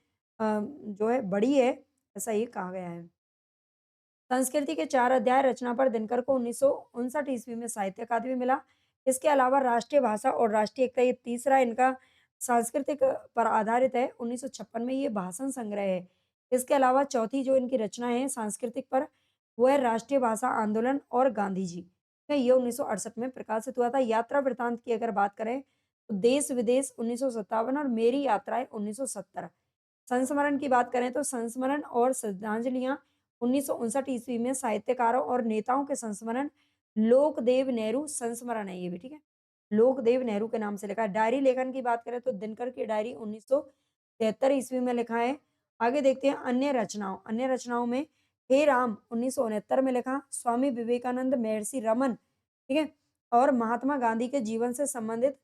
जो है बढ़ी है, ऐसा ये कहा गया है। संस्कृति के 4 अध्याय रचना पर दिनकर को 1959 ईस्वी में साहित्य अकादमी मिला। इसके अलावा राष्ट्रीय भाषा और राष्ट्रीय एकता ये तीसरा इनका सांस्कृतिक पर आधारित है। 1956 में ये भाषण संग्रह है। इसके अलावा चौथी जो इनकी रचना है सांस्कृतिक पर, वो है राष्ट्रीय भाषा आंदोलन और गांधी जी। ठीक है, ये 1968 में प्रकाशित हुआ था। यात्रा वृत्तांत की अगर बात करें तो देश-विदेश 1957 और मेरी यात्राएँ 1970। संस्मरण की बात करें तो संस्मरण और श्रद्धांजलियाँ 1959 ईस्वी में साहित्यकारों और नेताओं के संस्मरण, लोकदेव नेहरू संस्मरण है ये भी, ठीक है? लोकदेव नेहरू के नाम से लिखा है। डायरी लेखन की बात करें तो दिनकर की डायरी 1973 ईस्वी में लिखा है। आगे देखते हैं अन्य रचनाओं में हे राम 1969 में लिखा, स्वामी विवेकानंद, महर्षि रमन, ठीक है? और महात्मा गांधी के जीवन से संबंधित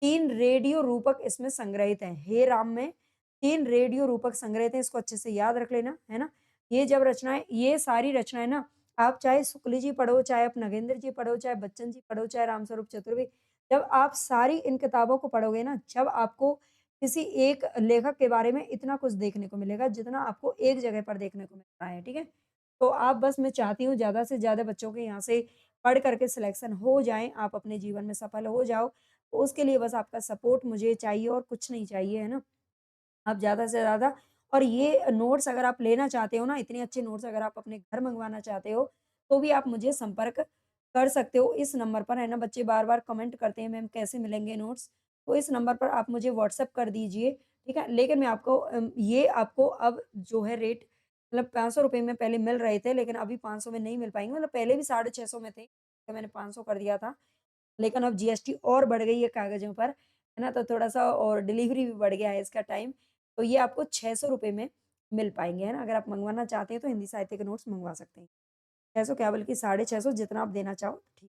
3 रेडियो रूपक इसमें संग्रहित हैं। हे राम में 3 रेडियो रूपक संग्रहित हैं, इसको अच्छे से याद रख लेना, है ना? ये जब रचनाएँ ये सारी रचनाएँ ना आप चाहे शुक्ल जी पढ़ो, चाहे आप नगेंद्र जी पढ़ो, चाहे बच्चन जी पढ़ो, चाहे रामस्वरूप चतुर्वेदी, जब आप सारी इन किताबों को पढ़ोगे ना, जब आपको किसी एक लेखक के बारे में इतना कुछ देखने को मिलेगा, जितना आपको एक जगह पर देखने को मिल रहा है, ठीक है? तो आप बस मैं चाहती हूँ ज़्यादा से ज़्यादा बच्चों के यहाँ से पढ़ कर के सिलेक्शन हो जाएँ, आप अपने जीवन में सफल हो जाओ, तो उसके लिए बस आपका सपोर्ट मुझे चाहिए और कुछ नहीं चाहिए, है ना? आप ज़्यादा से ज़्यादा और ये नोट्स अगर आप लेना चाहते हो ना, इतने अच्छे नोट्स अगर आप अपने घर मँगवाना चाहते हो, तो भी आप मुझे संपर्क कर सकते हो इस नंबर पर, है ना? बच्चे बार-बार कमेंट करते हैं, मैम कैसे मिलेंगे नोट्स? तो इस नंबर पर आप मुझे व्हाट्सएप कर दीजिए, ठीक है? लेकिन मैं आपको ये आपको अब जो है रेट मतलब ₹500 में पहले मिल रहे थे, लेकिन अभी 500 में नहीं मिल पाएँगे, मतलब पहले भी 650 में थे, तो मैंने 500 कर दिया था। लेकिन अब जीएसटी और बढ़ गई है कागज़ों पर, है ना? तो थोड़ा-सा और डिलीवरी भी बढ़ गया है इसका टाइम, तो ये आपको ₹600 में मिल पाएँगे, है ना? अगर आप मँगवाना चाहते हैं तो हिंदी साहित्य के नोट्स मँगवा सकते हैं। 600 क्या बल्कि 650 जितना आप देना चाहो, ठीक।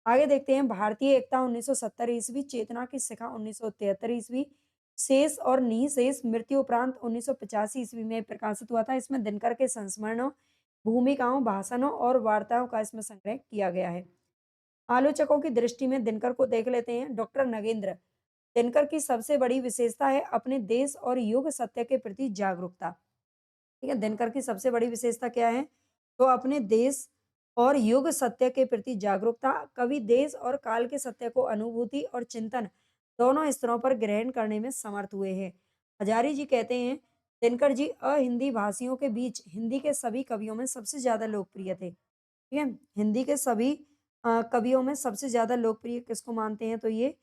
आगे देखते हैं भारतीय एकता 1970 ईस्वी, चेतना की शिखा 1973 ईस्वी, शेष और निःशेष मृत्यु उपरांत 1985 ईस्वी में प्रकाशित हुआ था। इसमें दिनकर के संस्मरणों, भूमिकाओं, भाषणों और वार्ताओं का इसमें संग्रह किया गया है। आलोचकों की दृष्टि में दिनकर को देख लेते हैं। डॉक्टर नगेंद्र, दिनकर की सबसे बड़ी विशेषता है अपने देश और युग सत्य के प्रति जागरूकता। ठीक है, दिनकर की सबसे बड़ी विशेषता क्या है? तो अपने देश और युग सत्य के प्रति जागरूकता, कवि देश और काल के सत्य को अनुभूति और चिंतन दोनों स्तरों पर ग्रहण करने में समर्थ हुए हैं। हजारी जी कहते हैं, दिनकर जी अहिंदी भाषियों के बीच हिंदी के सभी कवियों में सबसे ज्यादा लोकप्रिय थे। ठीक है? हिंदी के सभी कवियों में सबसे ज़्यादा लोकप्रिय किसको मानते हैं तो ये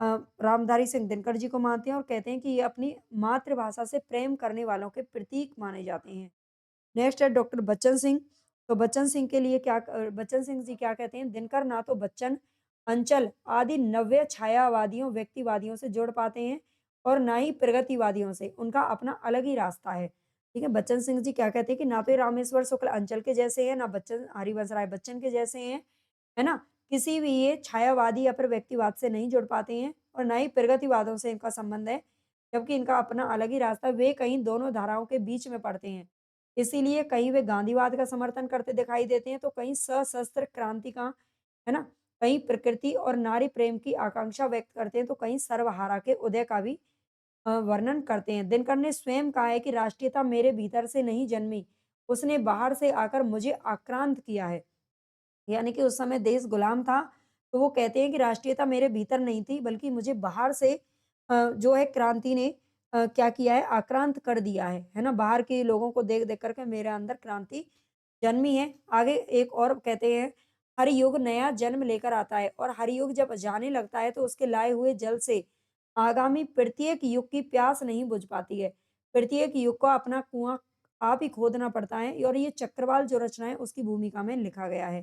अ, रामधारी सिंह दिनकर जी को मानते हैं और कहते हैं कि ये अपनी मातृभाषा से प्रेम करने वालों के प्रतीक माने जाते हैं। नेक्स्ट है डॉक्टर बच्चन सिंह, तो बच्चन सिंह के लिए बच्चन सिंह जी क्या कहते हैं, दिनकर ना तो बच्चन, अंचल आदि नव्य छायावादियों, व्यक्तिवादियों से जुड़ पाते हैं और ना ही प्रगतिवादियों से, उनका अपना अलग ही रास्ता है। ठीक है, बच्चन सिंह जी क्या कहते हैं कि ना तो ये रामेश्वर शुक्ल अंचल के जैसे हैं, ना बच्चन हरिवंश राय बच्चन के जैसे हैं, है ना? किसी भी ये छायावादी या फिर व्यक्तिवाद से नहीं जुड़ पाते हैं और ना ही प्रगतिवादों से इनका संबंध है, जबकि इनका अपना अलग ही रास्ता है, वे कहीं दोनों धाराओं के बीच में पड़ते हैं। इसीलिए कहीं वे गांधीवाद का समर्थन करते दिखाई देते हैं, तो कहीं सशस्त्र क्रांति का, है ना? कहीं प्रकृति और नारी प्रेम की आकांक्षा व्यक्त करते हैं, तो कहीं सर्वहारा के उदय का भी वर्णन करते हैं। दिनकर ने स्वयं कहा है कि राष्ट्रीयता मेरे भीतर से नहीं जन्मी, उसने बाहर से आकर मुझे आक्रांत किया है। यानी कि उस समय देश गुलाम था, तो वो कहते हैं कि राष्ट्रीयता मेरे भीतर नहीं थी, बल्कि मुझे बाहर से जो है क्रांति ने क्या किया है, आक्रांत कर दिया है ना? बाहर के लोगों को देख-देख कर के मेरे अंदर क्रांति जन्मी है। आगे एक और कहते हैं, हर युग नया जन्म लेकर आता है और हर युग जब जाने लगता है तो उसके लाए हुए जल से आगामी प्रत्येक युग की प्यास नहीं बुझ पाती है। प्रत्येक युग को अपना कुआँ आप ही खोदना पड़ता है और ये चक्रवाल जो रचना है उसकी भूमिका में लिखा गया है।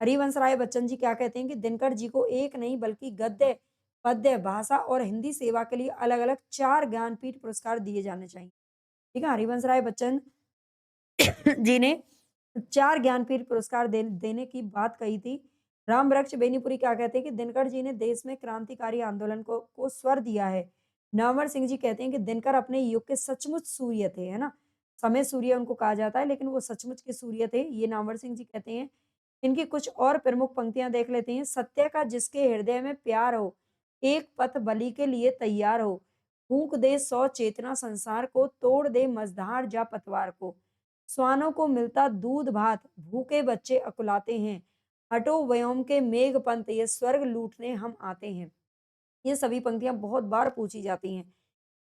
हरिवंश राय बच्चन जी क्या कहते हैं कि दिनकर जी को एक नहीं बल्कि गद्य, पद्य, भाषा और हिंदी सेवा के लिए अलग-अलग 4 ज्ञानपीठ पुरस्कार दिए जाने चाहिए। ठीक है, हरिवंश राय बच्चन जी ने 4 ज्ञानपीठ पुरस्कार देने की बात कही थी। रामवृक्ष बेनीपुरी क्या कहते हैं कि दिनकर जी ने देश में क्रांतिकारी आंदोलन को स्वर दिया है। नामवर सिंह जी कहते हैं कि दिनकर अपने युग के सचमुच सूर्य थे, है ना? समय सूर्य उनको कहा जाता है लेकिन वो सचमुच के सूर्य थे, ये नामवर सिंह जी कहते हैं। इनकी कुछ और प्रमुख पंक्तियाँ देख लेते हैं। सत्य का जिसके हृदय में प्यार हो, एक पथ बलि के लिए तैयार हो, फूँक दे 100 चेतना संसार को, तोड़ दे मझधार जा पतवार को। श्वानों को मिलता दूध भात, भूखे बच्चे अकुलाते हैं। हटो व्योम के मेघ पंथ, ये स्वर्ग लूटने हम आते हैं। ये सभी पंक्तियाँ बहुत बार पूछी जाती हैं।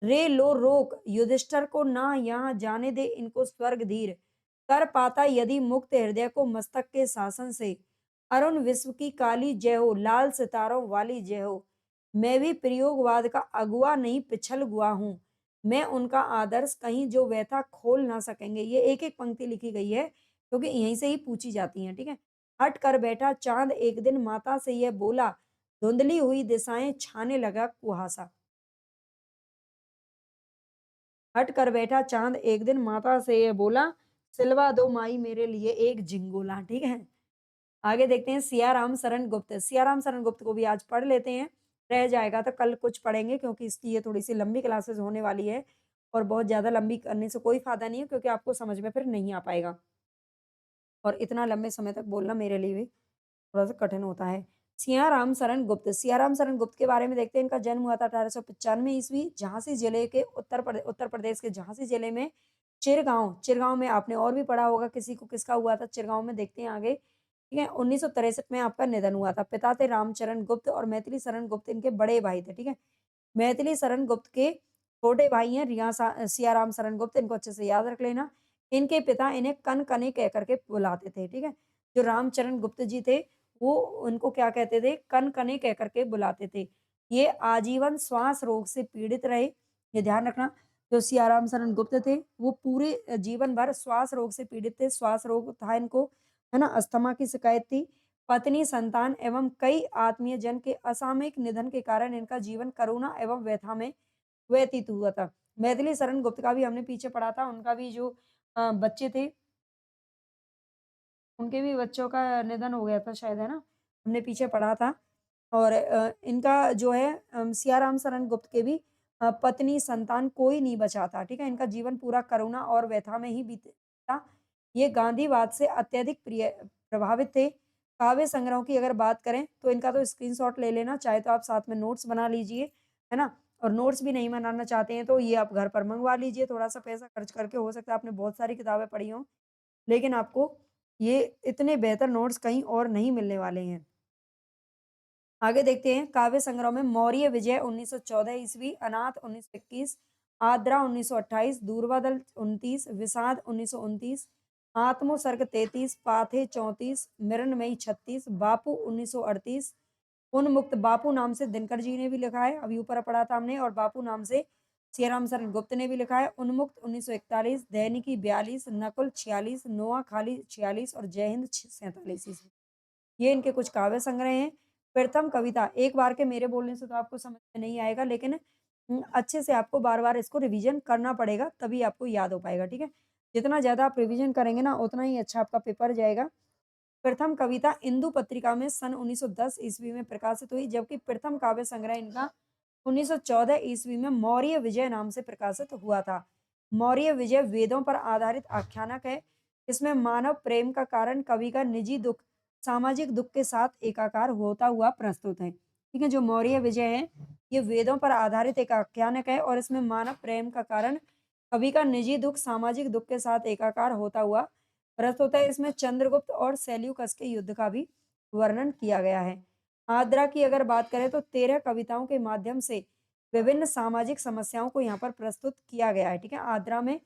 रे लो रोक, युधिष्ठिर को ना यहाँ जाने दे इनको स्वर्ग धीर। कर पाता यदि मुक्त हृदय को मस्तक के शासन से। अरुण विश्व की काली जय हो, लाल सितारों वाली जय हो। मैं भी प्रयोगवाद का अगुआ नहीं पिछल गुआ हूँ। मैं उनका आदर्श कहीं जो व्यथा खोल ना सकेंगे। ये एक-एक पंक्ति लिखी गई है क्योंकि यहीं से ही पूछी जाती हैं, ठीक है? हट कर बैठा चाँद एक दिन माता से यह बोला, धुंधली हुई दिशाएँ छाने लगा कुहासा। हट कर बैठा चाँद एक दिन माता से ये बोला, सिलवा दो माई मेरे लिए एक झिंगोला, ठीक है? आगे देखते हैं सियाराम शरण गुप्त। सियाराम शरण गुप्त को भी आज पढ़ लेते हैं, रह जाएगा तो कल कुछ पढ़ेंगे क्योंकि इसकी ये थोड़ी-सी लंबी क्लासेस होने वाली है और बहुत ज़्यादा लंबी करने से कोई फ़ायदा नहीं है क्योंकि आपको समझ में फिर नहीं आ पाएगा और इतना लंबे समय तक बोलना मेरे लिए भी थोड़ा-सा कठिन होता है। सियाराम शरण गुप्त के बारे में देखते हैं, इनका जन्म हुआ था 1895 ईस्वी, झांसी जिले के उत्तर प्रदेश के झांसी जिले में चिरगाँव चिरगाँव में आपने और भी पढ़ा होगा किसी को किसका हुआ था चिरगाँव में देखते हैं आगे, ठीक है? 1963 में आपका निधन हुआ था। पिता थे रामचरण गुप्त और मैथिली शरण गुप्त इनके बड़े भाई थे, ठीक है? मैथिली शरण गुप्त के छोटे भाई हैं सियाराम शरण गुप्त, इनको अच्छे से याद रख लेना। इनके पिता इन्हें कन-कने कह कर के बुलाते थे, ठीक है? जो रामचरण गुप्त जी थे, वो उनको क्या कहते थे? कन-कने कह कर के बुलाते थे। ये आजीवन श्वास रोग से पीड़ित रहे, ये ध्यान रखना। जो सियाराम शरण गुप्त थे, वो पूरे जीवन भर श्वास रोग से पीड़ित थे, श्वास रोग था इनको, है ना? अस्थमा की शिकायत थी। पत्नी, संतान एवं कई आत्मीयजन के असामयिक निधन के कारण इनका जीवन करुणा एवं व्यथा में व्यतीत हुआ था। मैथिली शरण गुप्त का भी हमने पीछे पढ़ा था, उनका भी जो बच्चे थे, उनके भी बच्चों का निधन हो गया था शायद, है ना? हमने पीछे पढ़ा था और इनका जो है सियाराम शरण गुप्त के भी पत्नी, संतान कोई नहीं बचा था, ठीक है? इनका जीवन पूरा करुणा और व्यथा में ही बीता। ये गांधीवाद से अत्यधिक प्रभावित थे। काव्य संग्रहों की अगर बात करें, तो इनका तो स्क्रीनशॉट ले लेना, चाहे तो आप साथ में नोट्स बना लीजिए, है ना? और नोट्स भी नहीं बनाना चाहते हैं, तो ये आप घर पर मँगवा लीजिए, थोड़ा-सा पैसा खर्च करके। हो सकता है आपने बहुत सारी किताबें पढ़ी हों, लेकिन आपको ये इतने बेहतर नोट्स कहीं और नहीं मिलने वाले हैं। आगे देखते हैं काव्य संग्रह में मौर्य विजय 1914 ईस्वी, अनाथ 1921, आद्रा 1928, दूरबादल 29, विषाद 1929, आत्मोसर्ग 33, पाथे 34, मिरनमयी 36, बापू 1938, उन्मुक्त बापू नाम से दिनकर जी ने भी लिखा है, अभी ऊपर पढ़ा था हमने, और बापू नाम से सियाराम शरण गुप्त ने भी लिखा है। उन्मुक्त 1941, दैनिकी 42, नकुल 46, नोआ खाली 46 और जय हिंद 47 ईस्वी। ये इनके कुछ काव्य संग्रह हैं। प्रथम कविता, एक बार के मेरे बोलने से तो आपको समझ में नहीं आएगा, लेकिन अच्छे से आपको बार-बार इसको रिवीजन करना पड़ेगा, तभी आपको याद हो पाएगा, ठीक है? जितना ज़्यादा आप रिवीजन करेंगे ना, उतना ही अच्छा आपका पेपर जाएगा। प्रथम कविता इंदु पत्रिका में सन 1910 ईस्वी में प्रकाशित हुई, जबकि प्रथम काव्य संग्रह इनका 1914 ईस्वी में मौर्य विजय नाम से प्रकाशित हुआ था। मौर्य विजय वेदों पर आधारित आख्यानक है। इसमें मानव प्रेम का कारण कवि का निजी दुःख, सामाजिक दुःख के साथ एकाकार होता हुआ प्रस्तुत है। ठीक है, जो मौर्य विजय है, ये वेदों पर आधारित एक आख्यानक है और इसमें मानव प्रेम का कारण कवि का निजी दुःख, सामाजिक दुःख के साथ एकाकार होता हुआ प्रस्तुत है। इसमें चंद्रगुप्त और सेल्यूकस के युद्ध का भी वर्णन किया गया है। आद्रा की अगर बात करें तो 13 कविताओं के माध्यम से विभिन्न सामाजिक समस्याओं को यहाँ पर प्रस्तुत किया गया है। ठीक है, आद्रा में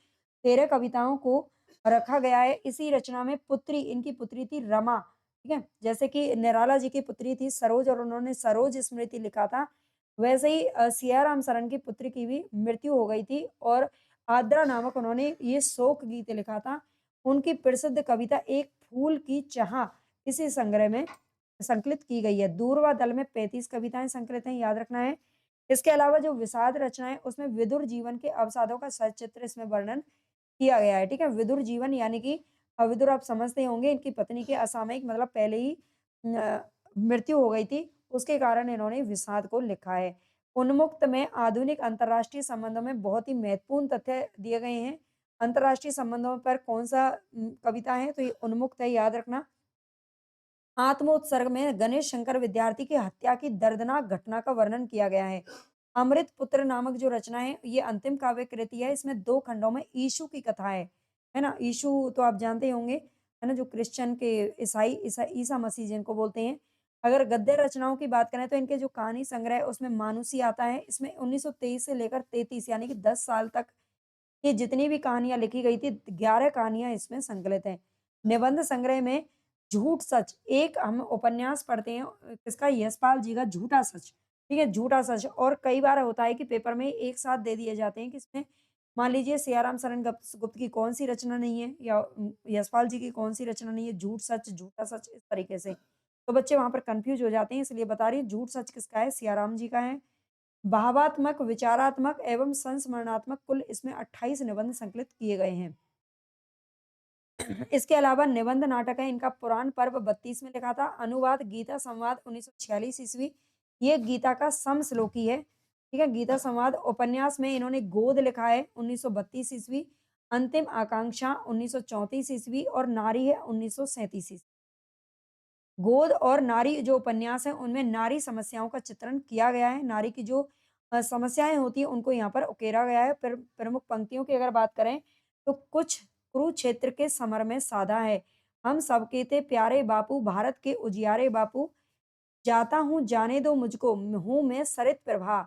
13 कविताओं को रखा गया है। इसी रचना में पुत्री इनकी पुत्री थी रमा, ठीक है? जैसे कि निराला जी की पुत्री थी सरोज और उन्होंने सरोज स्मृति लिखा था, वैसे ही सियाराम शरण की पुत्री की भी मृत्यु हो गई थी और आद्रा नामक उन्होंने ये शोक गीत लिखा था। उनकी प्रसिद्ध कविता एक फूल की चाह इसी संग्रह में संकलित की गई है। दूरवा दल में 35 कविताएँ संकलित हैं, याद रखना है। इसके अलावा जो विषाद रचनाएँ उसमें विदुर जीवन के अवसादों का सचित्र इसमें वर्णन किया गया है, ठीक है? विदुर जीवन यानी कि विदुर आप समझते होंगे इनकी पत्नी की असामयिक मतलब पहले ही मृत्यु हो गई थी, उसके कारण इन्होंने विषाद को लिखा है। उन्मुक्त में आधुनिक अंतर्राष्ट्रीय संबंधों में बहुत ही महत्वपूर्ण तथ्य दिए गए हैं। अंतर्राष्ट्रीय संबंधों पर कौन-सा कविता है? तो ये उन्मुक्त है, याद रखना। आत्मोत्सर्ग में गणेश शंकर विद्यार्थी की हत्या की दर्दनाक घटना का वर्णन किया गया है। अमृत पुत्र नामक जो रचना है, ये अंतिम काव्य कृति है। इसमें 2 खंडों में यीशु की कथा है ना? यीशु तो आप जानते ही होंगे, है ना? जो क्रिश्चियन के ईसाई ईसा मसीह जिनको बोलते हैं। अगर गद्य रचनाओं की बात करें तो इनके जो कहानी संग्रह है उसमें मानुसी आता है। इसमें 1923 से लेकर 33 यानी कि 10 साल तक ये जितनी भी कहानियाँ लिखी गई थी 11 कहानियाँ इसमें संकलित हैं। निबंध संग्रह में झूठ सच एक हम उपन्यास पढ़ते हैं किसका यशपाल जी का झूठा सच, ठीक है? झूठा सच और कई बार होता है कि पेपर में एक साथ दे दिए जाते हैं कि इसमें मान लीजिए सियाराम शरण गुप्त गुप्त की कौन-सी रचना नहीं है या यशपाल जी की कौन-सी रचना नहीं है, झूठ सच, झूठा सच इस तरीके से। तो बच्चे वहाँ पर कन्फ्यूज़ हो जाते हैं इसलिए बता रही हूँ झूठ सच किसका है? सियाराम जी का है। भावात्मक, विचारात्मक एवं संस्मरणात्मक कुल इसमें 28 निबंध संकलित किए गए हैं। इसके अलावा निबंध नाटक है इनका पुराण पर्व 32 में लिखा था, अनुवाद गीता संवाद 1946 ईस्वी, ये गीता का समश्लोकी है, ठीक है? गीता संवाद उपन्यास में इन्होंने गोद लिखा है 1932 ईस्वी, अंतिम आकांक्षा 1934 ईस्वी और नारी है 1937 ईस्वी। गोद और नारी जो उपन्यास हैं, उनमें नारी समस्याओं का चित्रण किया गया है। नारी की जो समस्याएँ होती हैं, उनको यहाँ पर उकेरा गया है। प्रमुख पंक्तियों की अगर बात करें, तो कुछ कुरुक्षेत्र के समर में साधा है। हम सबके थे प्यारे बापू, भारत के उजियारे बापू, जाता हूँ जाने दो मुझको, हूँ मैं सरित प्रभा।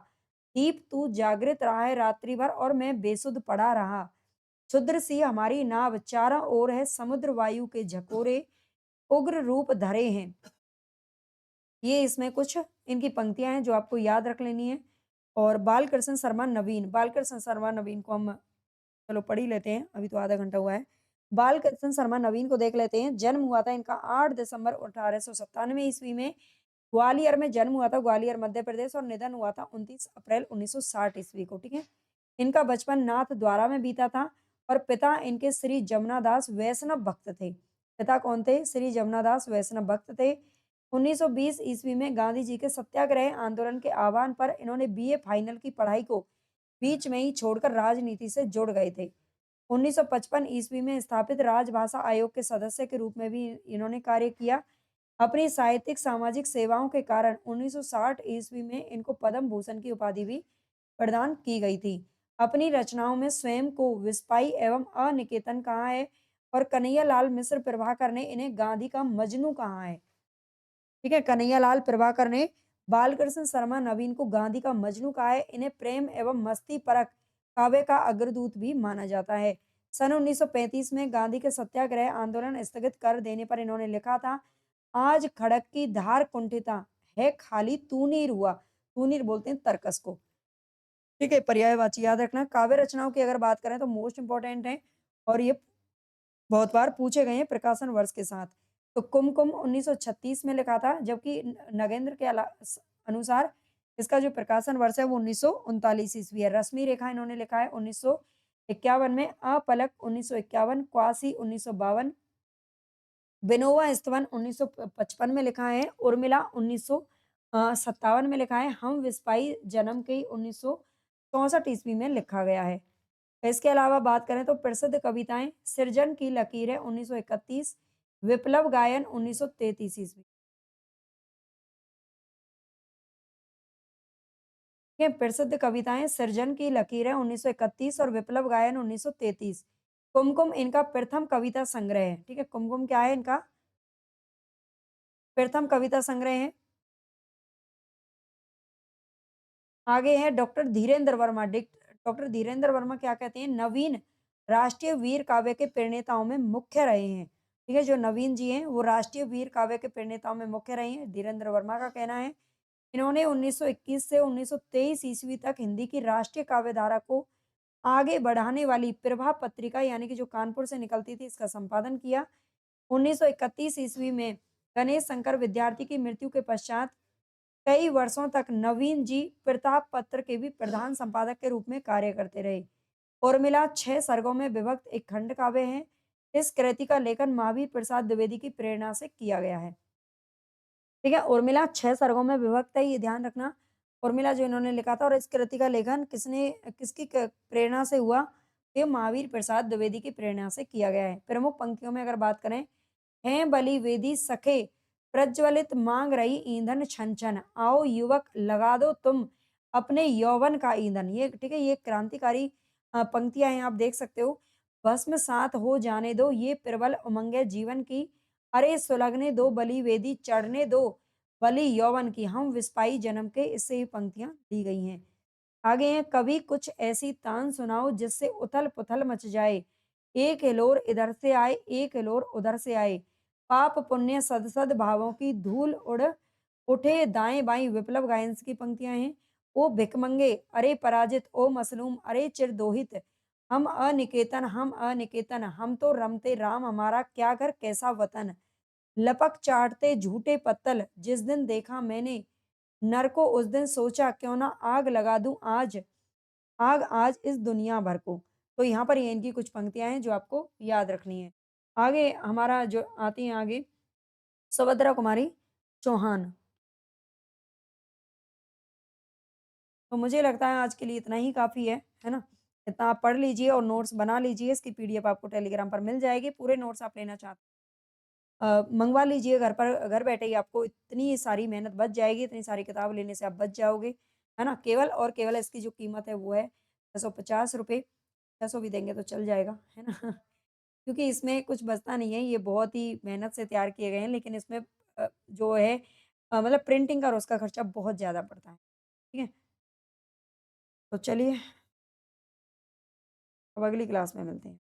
दीप तू जागृत रहा है रात्रि भर और मैं बेसुध पड़ा रहा। क्षुद्र सी हमारी नाव, चारों ओर है समुद्र वायु के झकोरे, उग्र रूप धरे हैं। ये इसमें कुछ इनकी पंक्तियाँ हैं जो आपको याद रख लेनी है। और बालकृष्ण शर्मा नवीन, बालकृष्ण शर्मा नवीन को हम चलो पढ़ ही लेते हैं, अभी तो आधा घंटा हुआ है। बालकृष्ण शर्मा नवीन को देख लेते हैं। जन्म हुआ था इनका 8 दिसंबर 1897 ईस्वी में। ग्वालियर में जन्म हुआ था, ग्वालियर मध्य प्रदेश और निधन हुआ था 29 अप्रैल 1960 ईस्वी को, ठीक है? इनका बचपन नाथद्वारा में बीता था और पिता इनके श्री जमुनादास वैष्णव भक्त थे। पिता कौन थे? श्री जमुनादास वैष्णव भक्त थे। 1920 ईस्वी में गांधी जी के सत्याग्रह आंदोलन के आह्वान पर इन्होंने बीए फाइनल की पढ़ाई को बीच में ही छोड़कर राजनीति से जुड़ गए थे। 1955 ईस्वी में स्थापित राजभाषा आयोग के सदस्य के रूप में भी इन्होंने कार्य किया। अपनी साहित्यिक सामाजिक सेवाओं के कारण 1960 ईस्वी में इनको पद्म भूषण की उपाधि भी प्रदान की गई थी। अपनी रचनाओं में स्वयं को विस्पाई एवं अनिकेतन कहा है और कन्हैयालाल मिश्र प्रभाकर ने इन्हें गांधी का मजनू कहा है। ठीक है, कन्हैयालाल प्रभाकर ने बालकृष्ण शर्मा नवीन को गांधी का मजनू कहा है। इन्हें प्रेम एवं मस्ती परक काव्य का अग्रदूत भी माना जाता है। सन 1935 में गांधी के सत्याग्रह आंदोलन स्थगित कर देने पर इन्होंने लिखा था, आज खड़क की धार कुंठिता है खाली तूनीर हुआ। तूनीर बोलते हैं तरकस को। ठीक है, पर्यायवाची याद रखना। काव्य रचनाओं की अगर बात करें तो मोस्ट इंपोर्टेंट है और ये बहुत बार पूछे गए हैं प्रकाशन वर्ष के साथ। तो कुमकुम 1936 में लिखा था, जबकि नगेंद्र के अनुसार इसका जो प्रकाशन वर्ष है वो 1939 ईस्वी है। रश्मि रेखा इन्होंने लिखा है 1951 में, अपलक 1951, क्वासी 1952, विनोवा स्तवन 1955 में लिखा है, उर्मिला 1957 में लिखा है, हम विस्पाई जन्म की 1964 ईस्वी में लिखा गया है। इसके अलावा बात करें तो प्रसिद्ध कविताएँ सृजन की लकीरें 1931, विप्लव गायन 1933 ईस्वी। ये प्रसिद्ध कविताएँ सृजन की लकीरें 1931 और विप्लव गायन 1933। कुमकुम इनका प्रथम कविता संग्रह है, ठीक है? कुमकुम क्या है इनका? प्रथम कविता संग्रह है। आगे है डॉक्टर धीरेन्द्र वर्मा। डॉक्टर धीरेन्द्र वर्मा क्या कहते हैं? नवीन राष्ट्रीय वीर काव्य के प्रणेताओं में मुख्य रहे हैं। ठीक है, जो नवीन जी हैं, वो राष्ट्रीय वीर काव्य के प्रणेताओं में मुख्य रहे हैं, धीरेन्द्र वर्मा का कहना है। इन्होंने 1921 से 1923 ईस्वी तक हिंदी की राष्ट्रीय काव्य धारा को आगे बढ़ाने वाली प्रभा पत्रिका यानी कि जो कानपुर से निकलती थी, इसका संपादन किया। 1931 ईस्वी में गणेश शंकर विद्यार्थी की मृत्यु के पश्चात कई वर्षों तक नवीन जी प्रताप पत्र के भी प्रधान संपादक के रूप में कार्य करते रहे। उर्मिला 6 सर्गों में विभक्त एक खंड काव्य है। इस कृति का लेखन महावीर प्रसाद द्विवेदी की प्रेरणा से किया गया है। ठीक है, उर्मिला 6 सर्गों में विभक्त है, ये ध्यान रखना। उर्मिला जो इन्होंने लिखा था और इस कृति का लेखन किसकी प्रेरणा से हुआ? ये महावीर प्रसाद द्विवेदी की प्रेरणा से किया गया है। प्रमुख पंक्तियों में अगर बात करें, हैं बलि वेदी सखे प्रज्वलित मांग रही ईंधन छन छन, आओ युवक लगा दो तुम अपने यौवन का ईंधन। ये ठीक है, ये क्रांतिकारी पंक्तियां हैं, आप देख सकते हो। भस्म सात हो जाने दो ये प्रबल उमंगे जीवन की, अरे सुलगने दो बलि वेदी चढ़ने दो बलि यौवन की, हम विस्पाई जन्म के। इससे ही पंक्तियां दी गई हैं। आगे हैं, कभी कुछ ऐसी तान सुनाओ जिससे उथल पुथल मच जाए, एक हिलोर इधर से आए एक हिलोर उधर से आए, पाप पुण्य सद सद भावों की धूल उड़ उठे दाएं बाएं। विप्लव गायन की पंक्तियां हैं। ओ भिकमंगे अरे पराजित, ओ मसलूम अरे चिरदोहित, हम अनिकेतन हम तो रमते राम, हमारा क्या घर कैसा वतन, लपक चाटते झूठे पत्तल जिस दिन देखा मैंने, नर को उस दिन सोचा क्यों ना आग लगा दूं आज, आग आज इस दुनिया भर को। तो यहाँ पर ये इनकी कुछ पंक्तियाँ हैं जो आपको याद रखनी है। आगे हमारा जो आती हैं आगे, सुभद्रा कुमारी चौहान। तो मुझे लगता है आज के लिए इतना ही काफ़ी है ना? इतना आप पढ़ लीजिए और नोट्स बना लीजिए, इसकी पीडीएफ आपको टेलीग्राम पर मिल जाएगी। पूरे नोट्स आप लेना चाहते मँगवा लीजिए घर पर, घर बैठे ही आपको इतनी सारी मेहनत बच जाएगी, इतनी सारी किताब लेने से आप बच जाओगे, है ना? केवल और केवल इसकी जो कीमत है वो है ₹650, 600 भी देंगे तो चल जाएगा, है ना? क्योंकि इसमें कुछ बचता नहीं है, ये बहुत ही मेहनत से तैयार किए गए हैं, लेकिन इसमें जो है मतलब प्रिंटिंग का और उसका खर्चा बहुत ज़्यादा पड़ता है, ठीक है? तो चलिए, अब अगली क्लास में मिलते हैं।